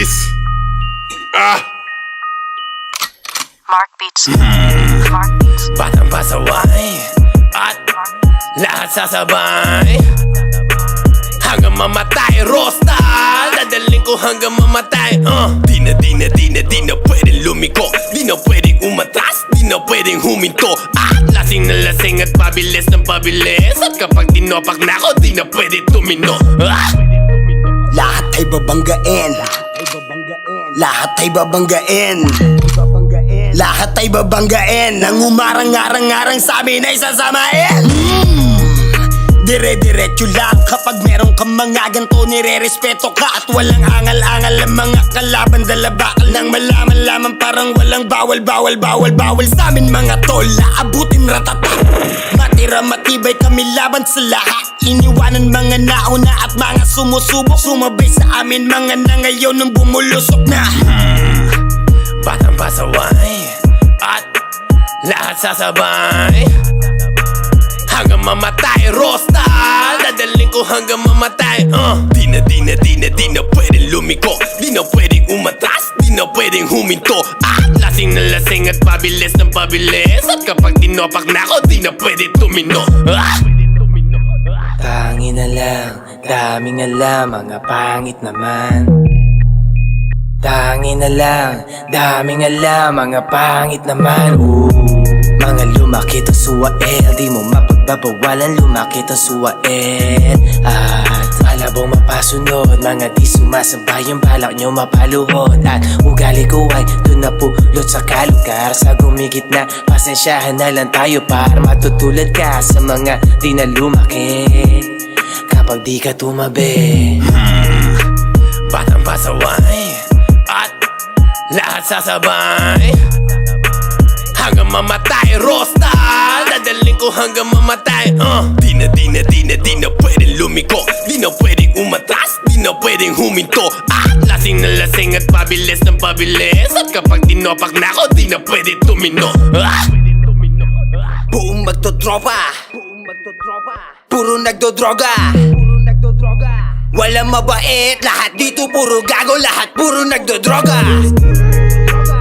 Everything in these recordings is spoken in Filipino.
Beats. Mark Beats. Mark Beats. Batang pasaway at lahat sasabay hanggang mamatay. Rosta, dadaling ko hanggang mamatay. Di na pwedeng lumiko, di na pwedeng umatras, di na pwedeng huminto. Lasing na lasing at pabilis ng pabilis. At kapag tinopak na ako, di na pwede tumino. Lahat ay babanggain, lahat ay babanggain, lahat ay babanggain. Nang umarang-arang-arang sa amin ay sasamain. Dire-diretso lang kapag meron kang mga ganto, nire-respeto ka at walang angal-angal ang mga kalaban. Dala bakal nang malaman lamang parang walang bawal sa amin mga tol. Aabutin ratata, matira matibay kami laban sa lahat. Iniwanan mga nauna at mga sumusubok, sumabay sa amin mga na ngayon nung bumulusok na. Batang pasaway at lahat sasabay hanggang mamatay. Rosta, dadaling ko hanggang mamatay. Di na pwedeng lumiko, di na pwedeng umatras, di na pwedeng huminto. Lasing na lasing at pabilis ng pabilis. At kapag tinopak na ako, di na pwede tumino. Pangin na lang, daming alam, mga pangit naman. Tangin na lang, daming alam, mga pangit naman. Mga lumakit ang suwael, di mo mapagbabawalan, lumakit ang suwael. At malabong mapasunod, mga di sumasabay yung balak nyo mapaluhod. At ugali ko ay dun na pulot sa kalugar. Sa gumigit na, pasensyahan na lang tayo para matutulad ka sa mga di na lumaki kapag di ka tumabi. Batang pasaway at lahat sasabay hanggang mamatay. Rosta, dadaling ko hanggang mamatay. Di na pwedeng lumiko, di na pwedeng umatras, di na pwedeng huminto. Lasing na lasing at pabilis ng pabilis. At kapag tinopak na ako, di na pwede tumino. Buong magtotropa, puro nagdodroga. Walang mabait, lahat dito puro gago, lahat puro nagdodroga.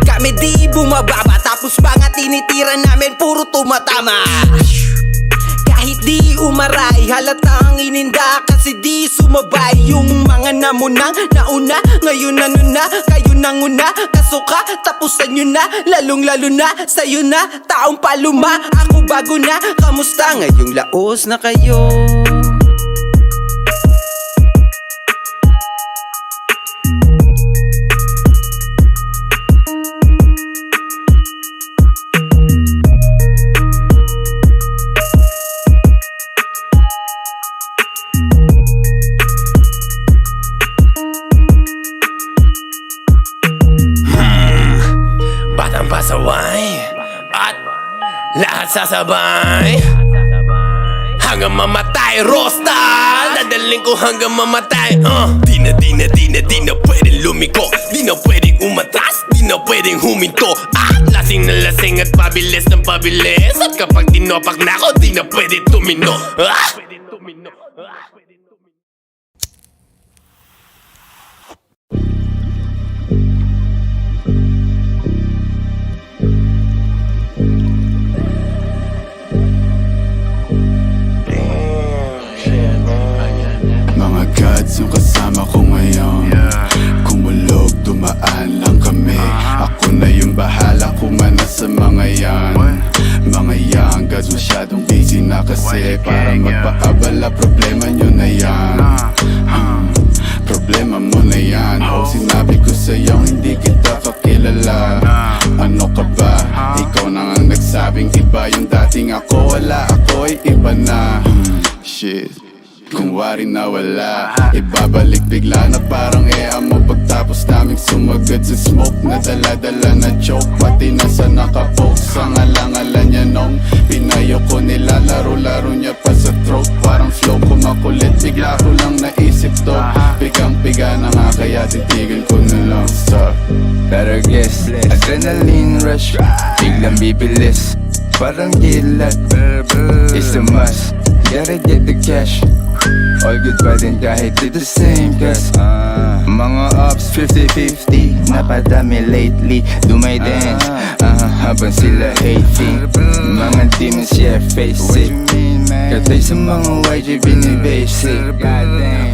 Kami di bumababa, tapos mga tinitira namin puro tumatama. Kahit di umaray, halatang ininda kasi di sumabay. Yung mga namunang nauna, ngayon ano na, kayo nanguna. Kasuka, tapusan nyo na, lalong lalo na sa'yo na, taong paluma. Ako bago na, kamusta ngayong laos na kayo? Batang pasaway at lahat sasabay hanggang mamatay. Rosta, dadaling ko hanggang mamatay. Di na pwedeng lumiko, di na pwedeng umatras, di na pwedeng huminto. Lasing na lasing at pabilis ng pabilis. At kapag tinopak na ako, di na pwede tumino. Mga gods yung kasama ko ngayon. Kumulog, dumaan lang kami. Ako na yung bahala kumana sa mga yan. Mga young gods masyadong busy na kasi para magpaabala, problema nyo na yan. Problema mo na yan. Sinabi ko sa'yo hindi kita kakilala. Ano ka ba? Ikaw na nga nagsabing iba yung dating ako. Wala, ako'y iba na. Shit, kung wari na wala, ibabalik bigla na parang mo. Pagtapos naming sumagad sa smoke na dala-dala na choke, pati na sa nakapoke sa ngalangalan niya nung pinayo ko, nilalaro-laro niya pa sa throat. Parang flow ko makulit, bigla ko lang naisip to. Pigang-piga na nga kaya titigil ko na lang sa better guess, adrenaline rush, biglang bibilis, parang gilat. It's a must, gotta get the cash. All good pa din kahit di the same. Cause mga ups 50-50 napadami lately. Do my dance habang sila hating. Mga demons yeah face it. Katay sa mga YG binibasic.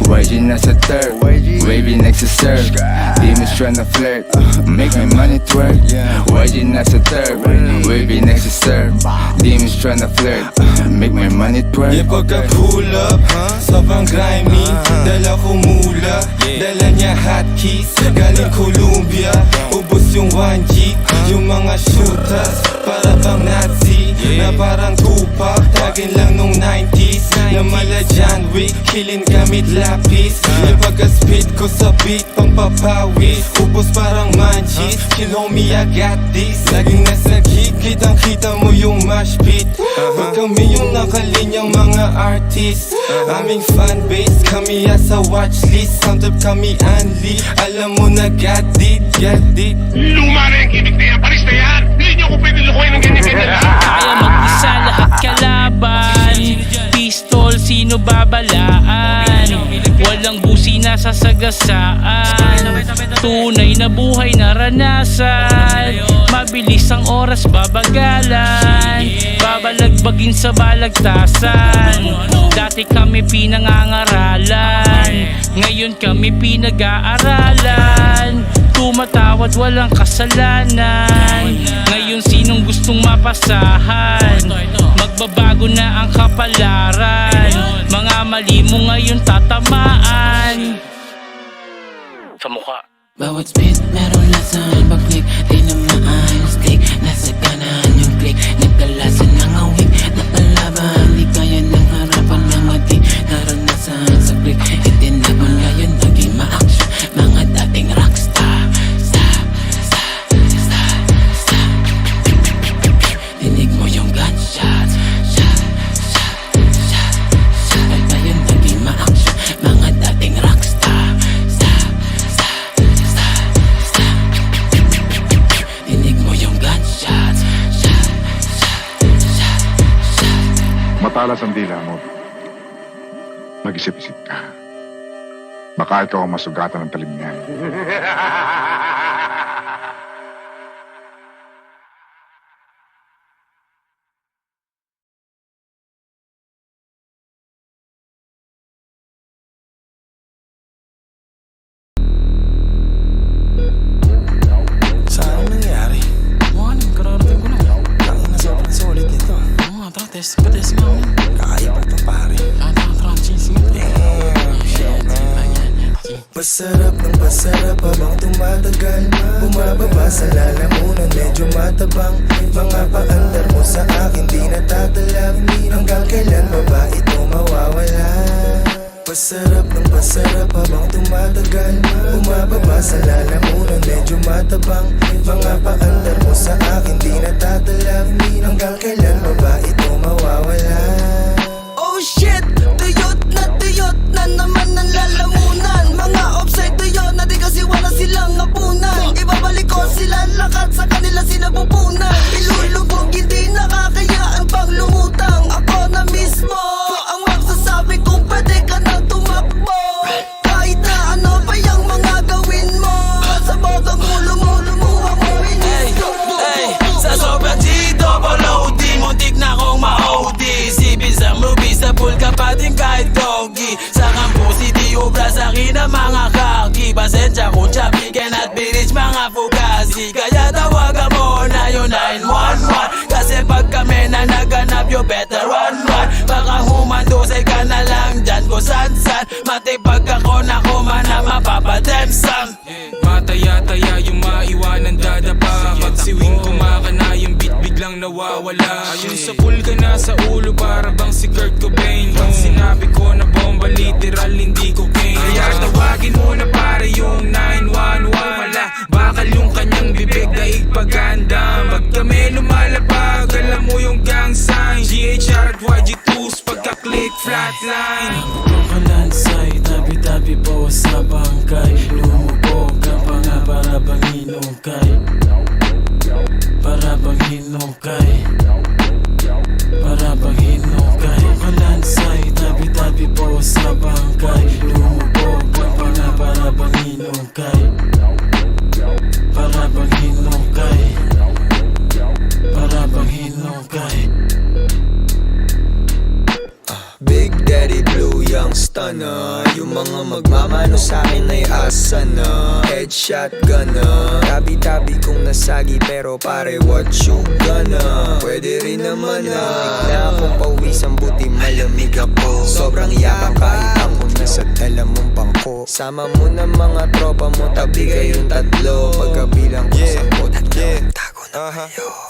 YG nasa third, wavy nagsiserve. Demons tryna flirt, make my money twerk. YG nasa third, wavy nagsiserve. Demons tryna flirt, make my money twerk. Yeah, pagka-pull up, sobrang grimy. Dala ko mula, dala niya hotkeys. Galing Columbia, ubos yung 1G. Yung mga shooters, para bang Nazi. Na parang Tupac, tagin lang nung 90s. Na mala John Wick, killing gamit lapis. Yung pagka-spit ko sa beat, pampapawis. Ubos parang manchis, kill homie I got this. Laging nasa gig, kitang-kita mo yung mash pit. Pag kami yung nakalinyang mga artist. Aming fanbase, kami asa watchlist. Soundtrap kami unli, alam mo na got it. Luma na yung kinig na yan, paris na yan. Hindi nyo ko pwede lukuhin ng ganyan-ganyan lang. Kaya mag-isa lahat kalaban. Pistol, sino babalaan? Walang busi na sasagasaan. Tunay na buhay naranasan. Mabilis ang oras babagalan. Babalagbagin sa balagtasan. Dati kami pinangangaralan, ngayon kami pinag-aaralan. Tumatawad walang kasalanan. Ngayon sinong gustong mapasahan? Magbabago na ang kapalaran. Mga mali mo ngayon tatamaan sa mukha. Bawat spit meron lasan. Pag-click di na maayos click. Nasa kanan yung click. Nagkalasan ng awig na palaban. Di kaya ng harapan ng ating naranasan sa click. Itinapon ngayon naging ma-action. Mga dating rockstar. Dinig mo yung gunshots. Ay tayo naging ma-action. Mga dating rockstar. Dinig mo yung gunshots. Matalas ang dila mo. Mag-isip-isip ka. Baka ikaw ang masugatan ng talim niya. Saan nangyari? Ano, kararating ko lang. Tangin na sobrang solid nito. Oo, tara, test nga. Kakaiba ito, pare. Tara, cheese nga. Masarap ng masarap habang tumatagal. Bumababa sa lalamunan, medyo matabang. Mga paandar mo sa akin di natatalag. Hanggang kailan ba ba ito mawawala? Masarap ng masarap habang tumatagal. Bumababa sa lalamunan, medyo matabang. Mga paandar mo sa akin di natatalag. Hanggang kailan ba ba ito mawawala? Oh shit! Tuyot na naman ang lalamunan. Mga offside tuyot na di kasi wala silang apunan. Ibabalik ko sila lakat sa kanila sinapupunan. Ilulubog hindi nakakayaan pang lumutang. Ako na mismo ang magsasabi kung pwede ka na tumakbo. Kahit na ano pa yung mga gawin mo. Sa botang ulo mo, lumuha mo inisyo. Sa sobrang G-double-O-D, muntik na akong ma-OD. Sipin sa movie, sa pool ka pa din kahit doggy. Sa campus, hindi obra sa akin ang mga kaki. Pasensya kung choppy, cannot be rich mga fugazi. Kaya tawagan mo na yung 911. Kasi pag kami na naganap, you better run. Baka humandusay ka na lang dyan kung san-san. Matipag ako na kumana, mapapademsam. Mataya-taya yung maiwanan dadapa. Pag siwing kumakana yung beat biglang nawawala. Ayun sa pool ka na sa ulo para bang si Kurt Cobain. Pag sinabi ko na bomba literal hindi cocaine. Kaya tawagin mo na pare yung 911. Wala bakal yung kanyang bibig na igpaganda. Pag kami lumalapag alam mo yung gang sign. GHR at YG2s pagka-click flatline. Pagkalansay, tabi-tabi po sa bangkay. Lumubog ka pa nga para bang hinukay. Para bang hinukay. Para bang hinukay. Pagkalansay, tabi-tabi po sa mga magmamano sa'kin ay asa na Headshot gana Tabi-tabi kong nasagi pero pare what you gonna Pwede rin naman na Bigla akong pawisan buti malamig ako Sobrang yabang kahit ako nasa dala mong bangko Sama mo na mga tropa mo tabi kayong tatlo Pagkabilang ko sa tago na kayo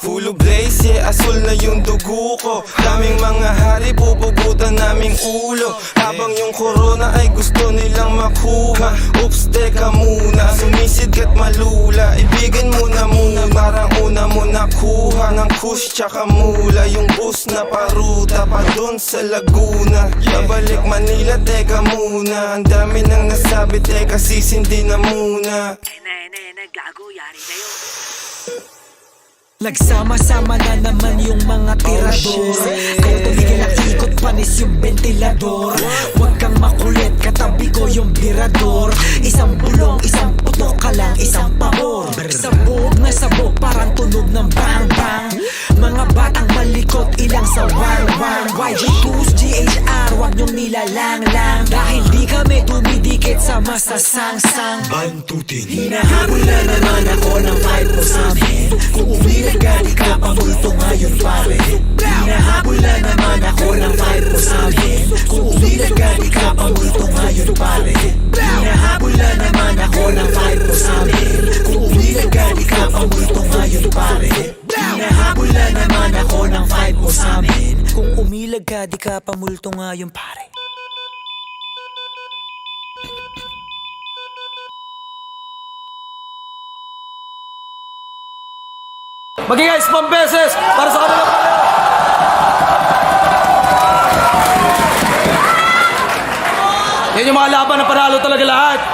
Full of blaze, yeah, asul na yung dugo ko Daming mga hari, pupugutan naming ulo Habang yung corona ay gusto nilang makuha Oops, teka muna, sumisid ka't malula Ibigin mo na muna, parang una mo nakuha Ng kush tsaka mula, yung bus na paruta Pa dun sa Laguna Babalik Manila, teka muna Ang dami nang nasabi, teka sisindi na muna gago, yari kayo. Nagsama-sama na naman yung mga tirador Kung tumigil ang ikot panis yung ventilador Huwag kang makulit katabi ko yung birador Isang bulong, isang putok ka lang, isang pabor Sabog na sabog parang tunog ng bang bang Mga batang malikot ilang sa wang-wang YG2's GHR huwag niyong nilalang-lang Dahil di kami dumidikit sa masasang-sang Bantutin Hinahabol na naman ako ng fight mo sa amin Kung umilag ka di ka pamulto ngayon pare Hinahabol na naman ako ng fight mo sa amin Kung umilag ka di ka pamulto ngayon pare Hinahabol na naman ako ng fight mo sa amin Kung umilag ka di ka pamulto ngayon pare Hinahabol na naman ako ng fight mo sa amin Kung umilag ka di ka pamulto ngayon pare Mag-guys, pambeses para sa kanila. Yan yung mga laban na panalo talaga lahat.